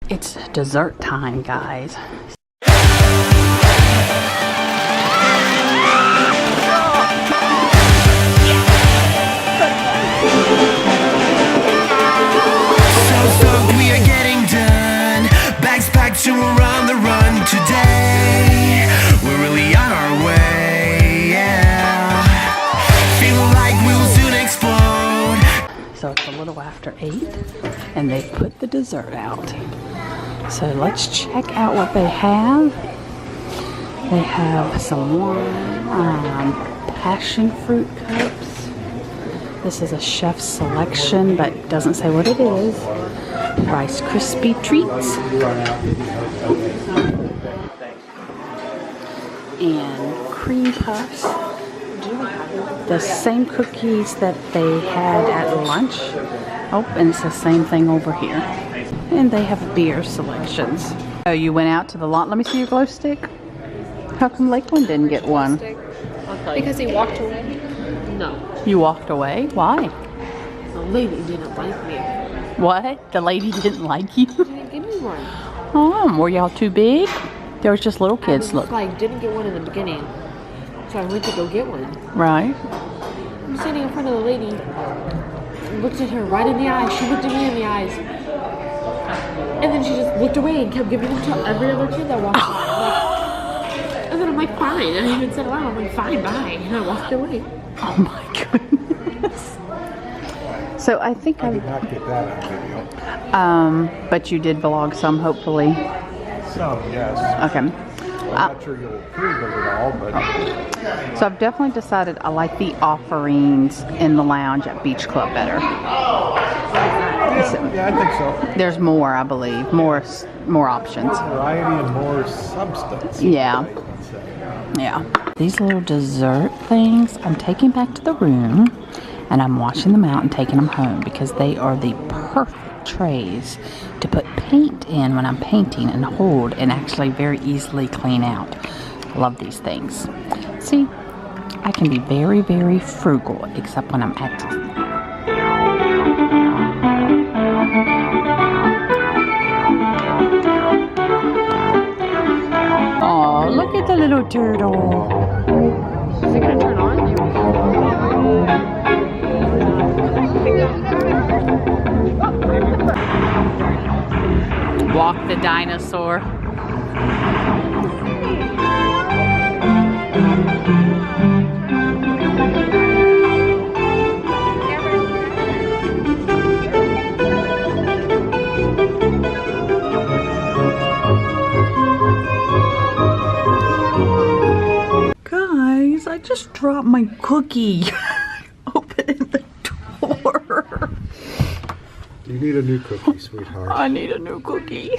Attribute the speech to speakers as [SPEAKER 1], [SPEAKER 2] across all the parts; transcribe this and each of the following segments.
[SPEAKER 1] It's dessert time, guys.
[SPEAKER 2] We are getting done. Bags packed to around the run today. We're really on our way, yeah. Feel like we'll soon explode.
[SPEAKER 1] So it's a little after 8 and they put the dessert out. So let's check out what they have. They have some wine, passion fruit cups. This is a chef's selection, but it doesn't say what it is. Rice Krispie treats. And cream puffs. The same cookies that they had at lunch. Oh, and it's the same thing over here. And they have beer selections. Oh, you went out to the lot. Let me see your glow stick. How come Lakeland didn't get one?
[SPEAKER 3] Because he walked away. No.
[SPEAKER 1] You walked away? Why?
[SPEAKER 3] The lady didn't like me.
[SPEAKER 1] What? The lady didn't like you?
[SPEAKER 3] She didn't give me one.
[SPEAKER 1] Oh, were y'all too big? There was just little kids. Look.
[SPEAKER 3] Like, didn't get one in the beginning. So I went to go get one.
[SPEAKER 1] Right.
[SPEAKER 3] I'm standing in front of the lady. Looked at her right in the eyes. She looked at me in the eyes. And then she just looked away and kept giving them to every other kid that walked by. And then I'm like, fine. And I even said aloud, I'm like, fine, bye. And I walked away.
[SPEAKER 1] Oh my goodness. So I think
[SPEAKER 4] I did not get that on video.
[SPEAKER 1] but you did vlog some, hopefully.
[SPEAKER 4] Some, yes.
[SPEAKER 1] Okay.
[SPEAKER 4] I'm not sure you'll approve of it all, but...
[SPEAKER 1] So I've definitely decided I like the offerings in the lounge at Beach Club better.
[SPEAKER 4] Yeah, I think so.
[SPEAKER 1] There's more, I believe. More options.
[SPEAKER 4] Variety and more substance.
[SPEAKER 1] Yeah. Yeah. These little dessert things I'm taking back to the room, and I'm washing them out and taking them home because they are the perfect trays to put paint in when I'm painting and hold and actually very easily clean out. Love these things. See, I can be very, very frugal except when I'm acting. Oh, look at the little turtle.
[SPEAKER 3] Is it going to turn on?
[SPEAKER 1] Walk the dinosaur. Guys, I just dropped my cookie. Open the door.
[SPEAKER 4] You need a new cookie, sweetheart.
[SPEAKER 1] I need a new cookie.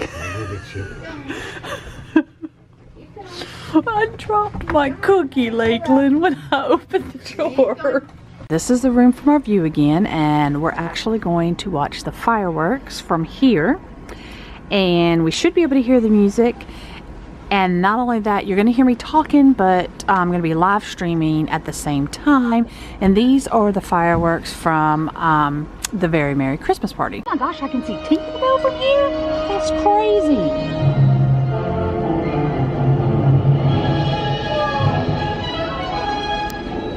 [SPEAKER 1] I dropped my cookie, Lakeland, when I opened the door. This is the room from our view again, and we're actually going to watch the fireworks from here. And we should be able to hear the music. And not only that, you're going to hear me talking, but I'm going to be live streaming at the same time. And these are the fireworks from the Very Merry Christmas Party. Oh my gosh, I can see Tinkerbell from here? That's crazy.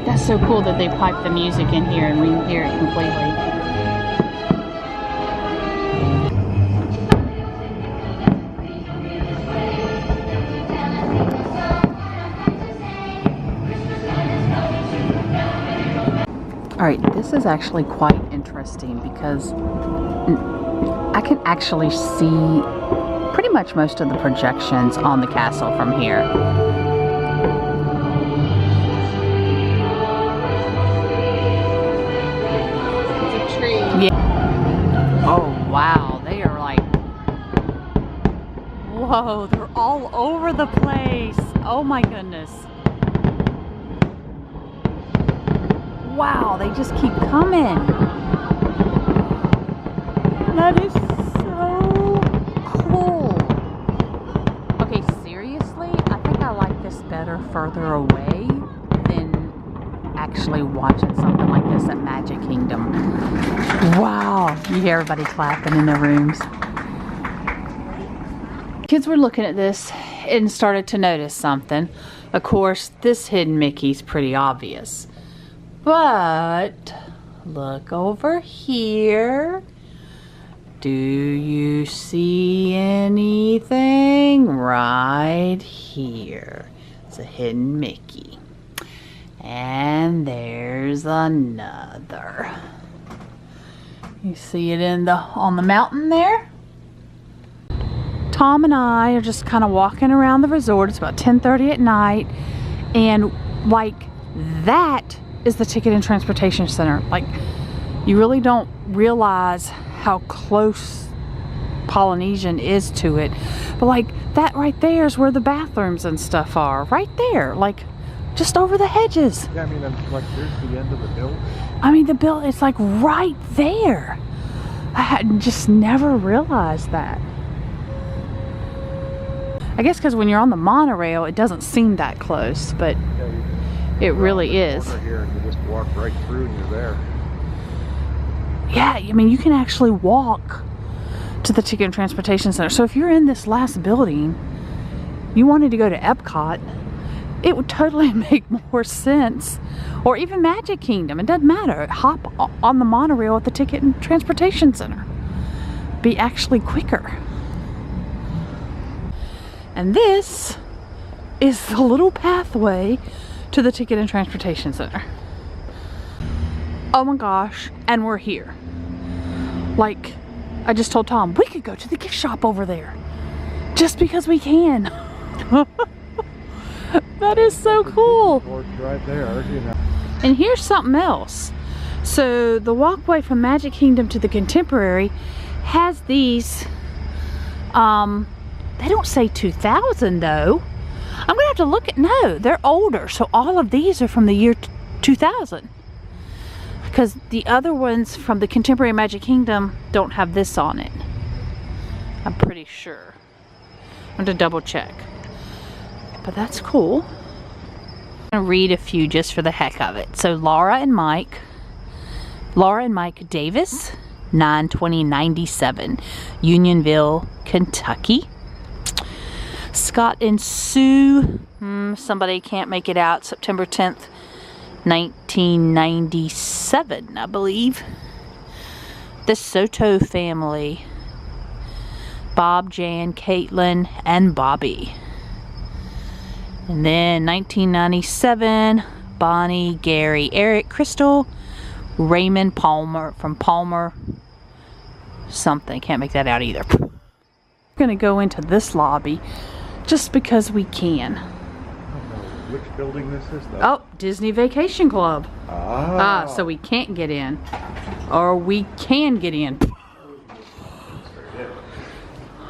[SPEAKER 1] That's so cool that they pipe the music in here and we can hear it completely. Alright, this is actually quite interesting because I can actually see pretty much most of the projections on the castle from here.
[SPEAKER 3] It's a tree.
[SPEAKER 1] Yeah. Oh wow, they are like, whoa, they're all over the place. Oh my goodness. Wow, they just keep coming. That is so cool. Okay, seriously, I think I like this better further away than actually watching something like this at Magic Kingdom. Wow, you hear everybody clapping in their rooms. kids were looking at this and started to notice something. Of course, this hidden Mickey's pretty obvious. But look over here. Do you see anything? Right here. It's a hidden Mickey. And there's another. You see it on the mountain there? Tom and I are just kind of walking around the resort. It's about 10:30 at night, and like that is the Ticket and Transportation Center. Like, you really don't realize how close Polynesian is to it, but like that right there is where the bathrooms and stuff are. Right there, like just over the hedges.
[SPEAKER 4] Yeah, I mean, like there's the end of the building.
[SPEAKER 1] I mean, the building, it's like right there. I had just never realized that. I guess because when you're on the monorail, it doesn't seem that close, but it really is.
[SPEAKER 4] Here and you just walk right through and you're there.
[SPEAKER 1] Yeah, I mean, you can actually walk to the Ticket and Transportation Center. So if you're in this last building, you wanted to go to Epcot, it would totally make more sense. Or even Magic Kingdom, it doesn't matter. Hop on the monorail at the Ticket and Transportation Center. Be actually quicker. And this is the little pathway to the Ticket and Transportation Center. Oh my gosh, and we're here. Like, I just told Tom, we could go to the gift shop over there. Just because we can. That is so cool.
[SPEAKER 4] Right there, you know.
[SPEAKER 1] And here's something else. So the walkway from Magic Kingdom to the Contemporary has these, they don't say 2000 though. I'm gonna have to look at, no, they're older. So all of these are from the year 2000. Because the other ones from the Contemporary Magic Kingdom don't have this on it. I'm pretty sure. I'm gonna double check. But that's cool. I'm gonna read a few just for the heck of it. So Laura and Mike Davis, 9/20/97, Unionville, Kentucky. Scott and Sue, somebody can't make it out, September 10th, 1997, I believe. The Soto family, Bob, Jan, Caitlin, and Bobby. And then 1997, Bonnie, Gary, Eric, Crystal, Raymond Palmer from Palmer something. Can't make that out either. We're gonna go into this lobby just because we can.
[SPEAKER 4] I don't know which building this is though.
[SPEAKER 1] Oh, Disney Vacation Club.
[SPEAKER 4] Ah.
[SPEAKER 1] So we can't get in. Or we can get in.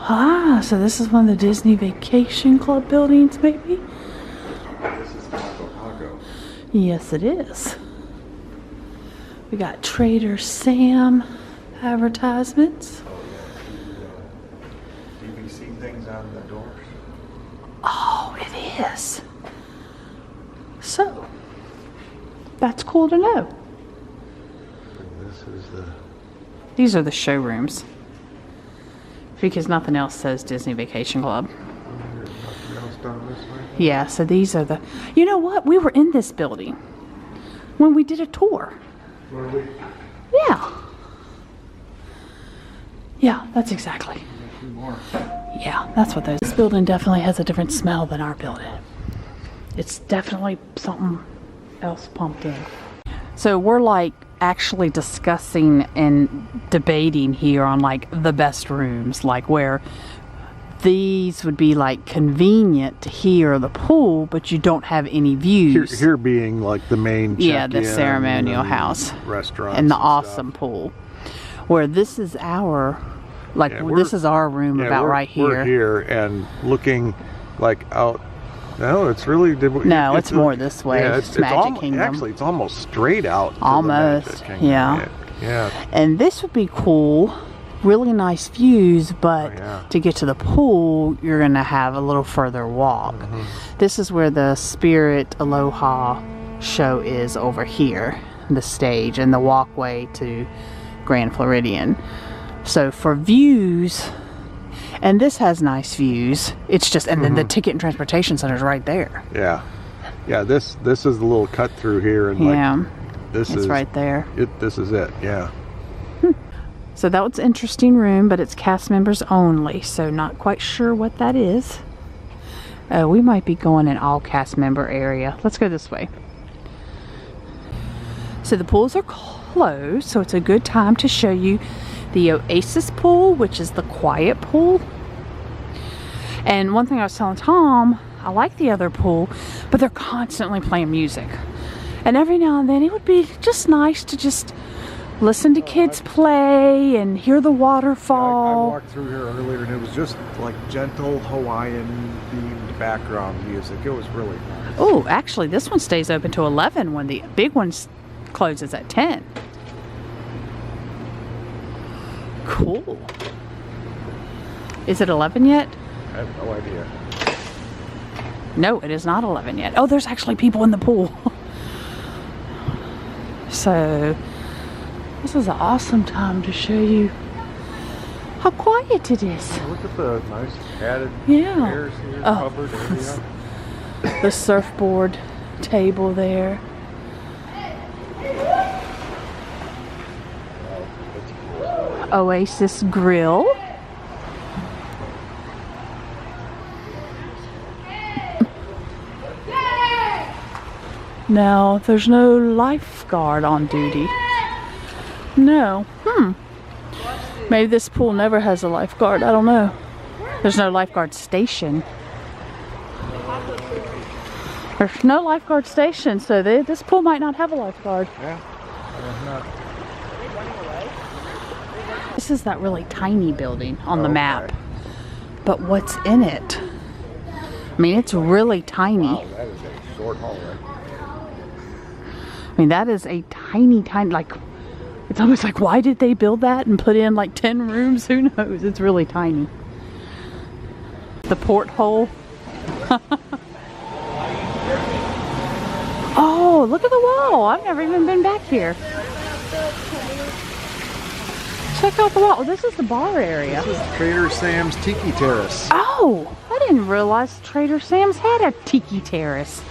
[SPEAKER 1] Ah, so this is one of the Disney Vacation Club buildings, maybe?
[SPEAKER 4] This is Chicago.
[SPEAKER 1] Yes, it is. We got Trader Sam advertisements.
[SPEAKER 4] BBC things on the doors.
[SPEAKER 1] Oh, it is. So, that's cool to know.
[SPEAKER 4] And this is the...
[SPEAKER 1] These are the showrooms. Because nothing else says Disney Vacation Club.
[SPEAKER 4] There's nothing else done this way.
[SPEAKER 1] Yeah, so these are the... You know what? We were in this building when we did a tour.
[SPEAKER 4] Where are we?
[SPEAKER 1] Yeah. Yeah, that's exactly.
[SPEAKER 4] A few more.
[SPEAKER 1] Yeah, that's what those... This building definitely has a different smell than our building. It's definitely something else pumped in. So we're like actually discussing and debating here on like the best rooms, like where these would be like convenient to hear the pool, but you don't have any views.
[SPEAKER 4] Here being like the main
[SPEAKER 1] Yeah, the
[SPEAKER 4] check-in
[SPEAKER 1] ceremonial
[SPEAKER 4] and
[SPEAKER 1] house.
[SPEAKER 4] Restaurants
[SPEAKER 1] And the
[SPEAKER 4] stuff.
[SPEAKER 1] awesome pool. Where this is our, like
[SPEAKER 4] Yeah,
[SPEAKER 1] this is our room
[SPEAKER 4] Yeah,
[SPEAKER 1] about
[SPEAKER 4] we're-
[SPEAKER 1] right here.
[SPEAKER 4] We're here and looking like out. No, it's really.
[SPEAKER 1] No, it's more this way.
[SPEAKER 4] Yeah,
[SPEAKER 1] It's Magic Kingdom.
[SPEAKER 4] Actually, it's almost straight out. To
[SPEAKER 1] Almost,
[SPEAKER 4] the Magic Kingdom.
[SPEAKER 1] yeah.
[SPEAKER 4] Yeah.
[SPEAKER 1] And this would be cool. Really nice views, but
[SPEAKER 4] Oh, yeah.
[SPEAKER 1] to get to the pool, you're going to have a little further walk.
[SPEAKER 4] Mm-hmm.
[SPEAKER 1] This is where the Spirit Aloha show is over here, the stage, and the walkway to Grand Floridian. So for views, And this has nice views. It's just, and then the ticket and transportation center is right there.
[SPEAKER 4] Yeah. Yeah, this is the little cut through here, and
[SPEAKER 1] Yeah,
[SPEAKER 4] like, this
[SPEAKER 1] it's
[SPEAKER 4] is
[SPEAKER 1] right there.
[SPEAKER 4] This is it. Yeah.
[SPEAKER 1] So that was an interesting room, but it's cast members only, so not quite sure what that is. We might be going in all cast member area. Let's go this way. So the pools are closed, so it's a good time to show you the Oasis pool, which is the quiet pool. And one thing I was telling Tom, I like the other pool, but they're constantly playing music. And every now and then it would be just nice to just listen to kids play and hear the waterfall.
[SPEAKER 5] I walked through here earlier and it was just like gentle Hawaiian themed background music. It was really nice.
[SPEAKER 1] Oh, actually this one stays open till 11 when the big one closes at 10. Cool. Is it 11 yet?
[SPEAKER 5] I have no idea.
[SPEAKER 1] No, it is not 11 yet. Oh, there's actually people in the pool. So this is an awesome time to show you how quiet it is.
[SPEAKER 5] Look at the nice padded
[SPEAKER 1] Yeah.
[SPEAKER 5] chairs here,
[SPEAKER 1] Oh.
[SPEAKER 5] covered area.
[SPEAKER 1] The surfboard table there. Oasis Grill. Now, there's no lifeguard on duty. No. Maybe this pool never has a lifeguard. I don't know. There's no lifeguard station. There's no lifeguard station, so this pool might not have a lifeguard.
[SPEAKER 5] Yeah. Not.
[SPEAKER 1] This is that really tiny building on the
[SPEAKER 5] Okay.
[SPEAKER 1] map. But what's in it? I mean, it's really tiny.
[SPEAKER 5] Wow, that is a short hallway.
[SPEAKER 1] I mean, that is a tiny, like, it's almost like, why did they build that and put in like 10 rooms? Who knows? It's really tiny. The porthole. Oh, look at the wall. I've never even been back here. Check out the wall. Oh, this is the bar area.
[SPEAKER 5] This is Trader Sam's Tiki Terrace.
[SPEAKER 1] Oh, I didn't realize Trader Sam's had a tiki terrace.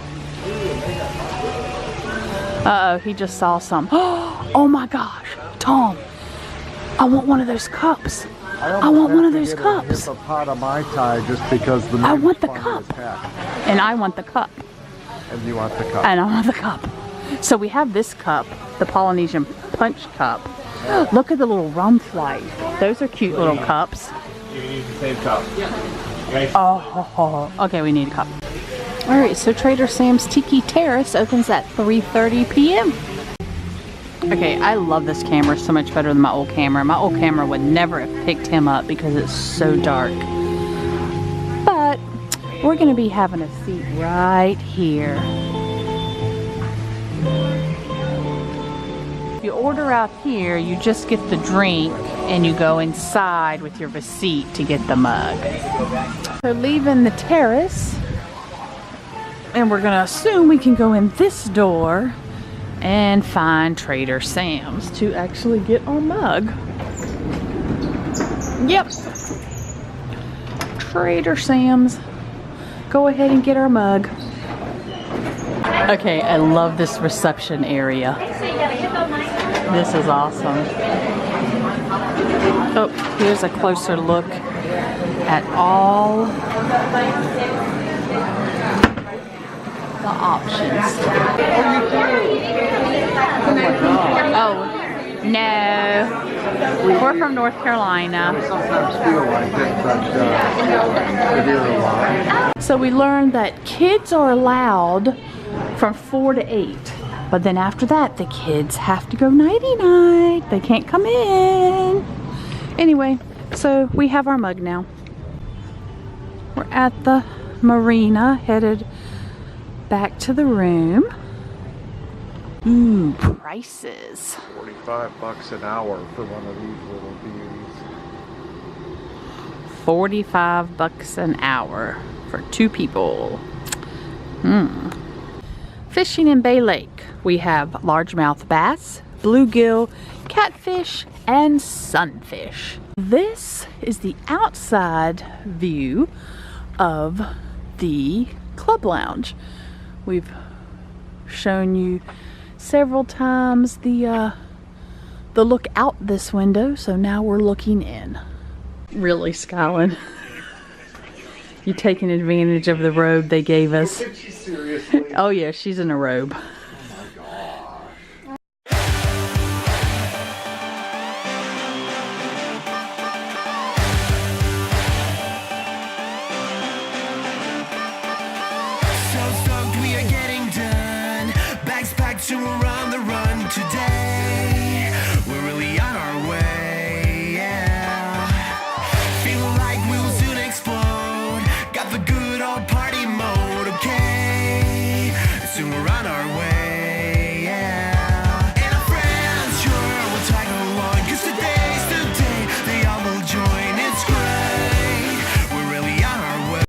[SPEAKER 1] Uh-oh, he just saw some. Oh my gosh, Tom, I want one of those cups. I want one of those cups.
[SPEAKER 5] A pot of Mai Tai just because the
[SPEAKER 1] I want the
[SPEAKER 5] fund
[SPEAKER 1] cup.
[SPEAKER 5] is packed.
[SPEAKER 1] And I want the cup.
[SPEAKER 5] And you want the cup.
[SPEAKER 1] And I want the cup. So we have this cup, the Polynesian Punch Cup. Look at the little rum flight. Those are cute little cups.
[SPEAKER 5] You need the same cup.
[SPEAKER 1] Oh, okay, we need a cup. All right, so Trader Sam's Tiki Terrace opens at 3:30 p.m. Okay, I love this camera so much better than my old camera. My old camera would never have picked him up because it's so dark. But we're gonna be having a seat right here. If you order out here, you just get the drink and you go inside with your receipt to get the mug. So leaving the terrace, and we're gonna assume we can go in this door and find Trader Sam's to actually get our mug. Yep. Trader Sam's. Go ahead and get our mug. Okay, I love this reception area. This is awesome. Oh, here's a closer look at all the options. Oh, no. We're from North Carolina.
[SPEAKER 5] Sometimes feel like it, but here a lot.
[SPEAKER 1] So we learned that kids are allowed from 4 to 8. But then after that, the kids have to go nighty-night. They can't come in. Anyway, so we have our mug now. We're at the marina, headed back to the room. Ooh, prices.
[SPEAKER 5] $45 an hour for one of these little beauties.
[SPEAKER 1] $45 an hour for 2 people. Fishing in Bay Lake. We have largemouth bass, bluegill, catfish, and sunfish. This is the outside view of the club lounge. We've shown you several times the look out this window, so now we're looking in. Really, Skylin? You taking advantage of the robe they gave us?
[SPEAKER 5] Seriously?
[SPEAKER 1] Oh yeah, she's in a robe.